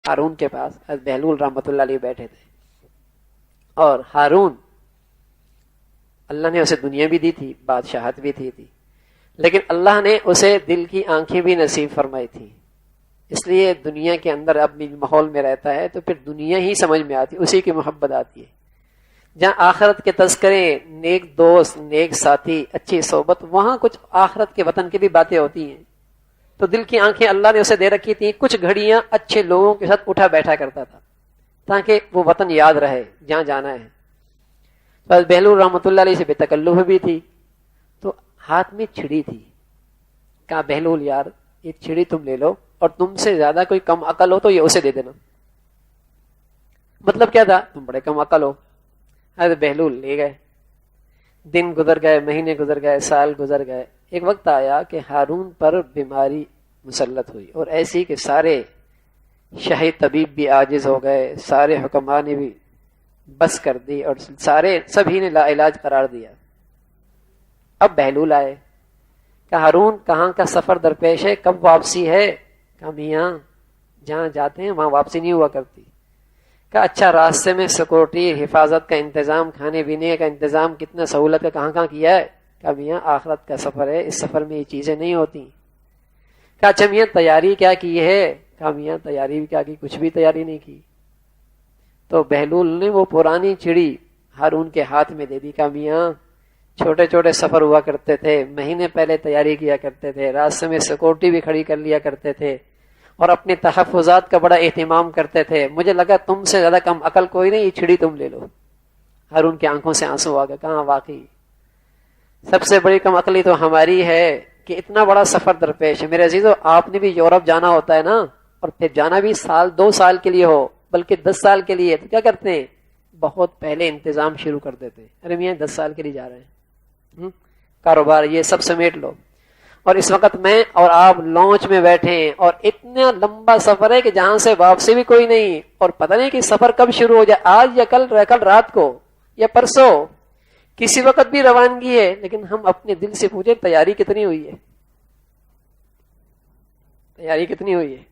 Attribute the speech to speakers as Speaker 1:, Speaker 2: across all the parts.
Speaker 1: ہارون کے پاس حضرت بہلول رحمۃ اللہ علیہ بیٹھے تھے، اور ہارون اللہ نے اسے دنیا بھی دی تھی، بادشاہت بھی تھی، لیکن اللہ نے اسے دل کی آنکھیں بھی نصیب فرمائی تھی، اس لیے دنیا کے اندر اپنی ماحول میں رہتا ہے تو پھر دنیا ہی سمجھ میں آتی، اسی کی محبت آتی ہے۔ جہاں آخرت کے تذکرے، نیک دوست، نیک ساتھی، اچھی صحبت، وہاں کچھ آخرت کے وطن کی بھی باتیں ہوتی ہیں، تو دل کی آنکھیں اللہ نے اسے دے رکھی تھیں، کچھ گھڑیاں اچھے لوگوں کے ساتھ اٹھا بیٹھا کرتا تھا تاکہ وہ وطن یاد رہے جہاں جانا ہے۔ بس بہلول رحمۃ اللہ علیہ سے بے تکلف بھی تھی، تو ہاتھ میں چھڑی تھی، کہا بہلول یار یہ چھڑی تم لے لو، اور تم سے زیادہ کوئی کم عقل ہو تو یہ اسے دے دینا۔ مطلب کیا تھا؟ تم بڑے کم عقل ہو۔ حضرت بہلول لے گئے، دن گزر گئے، مہینے گزر گئے، سال گزر گئے، ایک وقت آیا کہ ہارون پر بیماری مسلط ہوئی، اور ایسی کہ سارے شاہی طبیب بھی عاجز ہو گئے، سارے حکماء نے بھی بس کر دی، اور سبھی نے لا علاج قرار دیا۔ اب بہلول آئے کہ ہارون کہاں کا سفر درپیش ہے، کب واپسی ہے؟ کہ میاں جہاں جاتے ہیں وہاں واپسی نہیں ہوا کرتی۔ کہ اچھا راستے میں سیکورٹی، حفاظت کا انتظام، کھانے پینے کا انتظام، کتنا سہولت کا کہاں کیا ہے؟ کہ میاں آخرت کا سفر ہے، اس سفر میں یہ چیزیں نہیں ہوتی۔ کہ اچھا میاں تیاری کیا کی ہے؟ کہ میاں تیاری بھی کیا کی؟ کچھ بھی تیاری نہیں کی۔ تو بہلول نے وہ پرانی چڑی ہارون کے ہاتھ میں دے دی، کہ میاں چھوٹے چھوٹے سفر ہوا کرتے تھے، مہینے پہلے تیاری کیا کرتے تھے، راستے میں سیکورٹی بھی کھڑی کر لیا کرتے تھے، اور اپنے تحفظات کا بڑا اہتمام کرتے تھے، مجھے لگا تم سے زیادہ کم عقل کوئی نہیں، یہ چھڑی تم لے لو۔ ہارون کی آنکھوں سے آنسو آ گئے، کہاں واقعی سب سے بڑی کم عقلی تو ہماری ہے کہ اتنا بڑا سفر درپیش ہے۔ میرے عزیزو آپ نے بھی یورپ جانا ہوتا ہے نا، اور پھر جانا بھی سال 2 سال کے لیے ہو بلکہ 10 سال کے لیے، تو کیا کرتے ہیں؟ بہت پہلے انتظام شروع کر دیتے ہیں، ارے میاں 10 سال کے لیے جا رہے ہیں، کاروبار یہ سب سمیٹ لو۔ اور اس وقت میں اور آپ لانچ میں بیٹھے ہیں، اور اتنا لمبا سفر ہے کہ جہاں سے واپسی بھی کوئی نہیں، اور پتہ نہیں کہ سفر کب شروع ہو جائے، آج یا کل رات کو یا پرسوں، کسی وقت بھی روانگی ہے۔ لیکن ہم اپنے دل سے پوچھیں تیاری کتنی ہوئی ہے؟ تیاری کتنی ہوئی ہے؟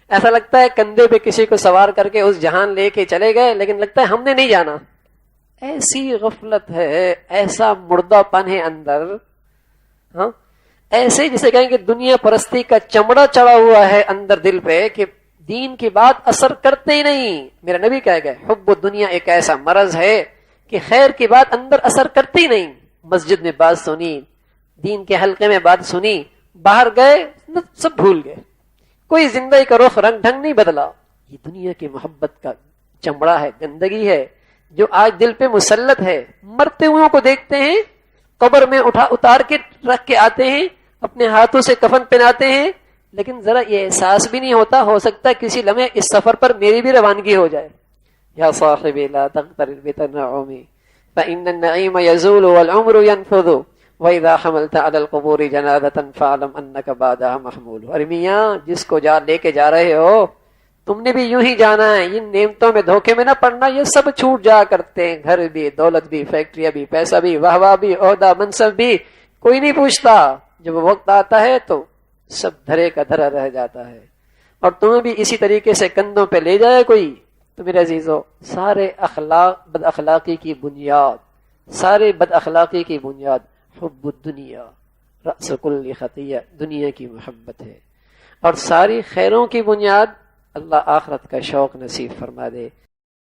Speaker 1: ایسا لگتا ہے کندھے پہ کسی کو سوار کر کے اس جہان لے کے چلے گئے، لیکن لگتا ہے ہم نے نہیں جانا۔ ایسی غفلت ہے، ایسا مردہ پن ہے اندر، ہاں ایسے جسے کہیں کہ دنیا پرستی کا چمڑا چڑھا ہوا ہے اندر دل پہ، کہ دین کی بات اثر کرتے ہی نہیں۔ میرا نبی کہہ گئے حب الدنیا ایک ایسا مرض ہے کہ خیر کی بات اندر اثر کرتی نہیں۔ مسجد میں بات سنی، دین کے حلقے میں بات سنی، باہر گئے سب بھول گئے، کوئی زندگی کا رخ رنگ ڈھنگ نہیں بدلا۔ یہ دنیا کی محبت کا چمڑا ہے، گندگی ہے جو آج دل پہ مسلط ہے۔ مرتے ہوئوں کو دیکھتے ہیں، قبر میں اتار کے رکھ کے آتے ہیں، اپنے ہاتھوں سے کفن پہناتے ہیں، لیکن ذرا یہ احساس بھی نہیں ہوتا، ہو سکتا ہے کسی لمحے اس سفر پر میری بھی روانگی ہو جائے۔ یا صاحبی لا تغترر بتنعم فإن النعيم يزول والعمر ينفذ وإذا حملت على القبور جنازة فاعلم أنك بعدها محمول۔ اور میاں جس کو لے کے جا رہے ہو تم نے بھی یوں ہی جانا ہے، ان نعمتوں میں دھوکے میں نہ پڑنا، یہ سب چھوٹ جا کرتے ہیں، گھر بھی، دولت بھی، فیکٹریاں بھی، پیسہ بھی، واہ واہ بھی، عہدہ منصب بھی، کوئی نہیں پوچھتا۔ جب وقت آتا ہے تو سب دھرے کا دھرا رہ جاتا ہے، اور تمہیں بھی اسی طریقے سے کندھوں پہ لے جائے کوئی۔ تو میرے عزیزو سارے بد اخلاقی کی بنیاد، سارے بد اخلاقی کی بنیاد حب الدنیا رأس کل خطیہ، دنیا کی محبت ہے، اور ساری خیروں کی بنیاد اللہ آخرت کا شوق نصیب فرما دے۔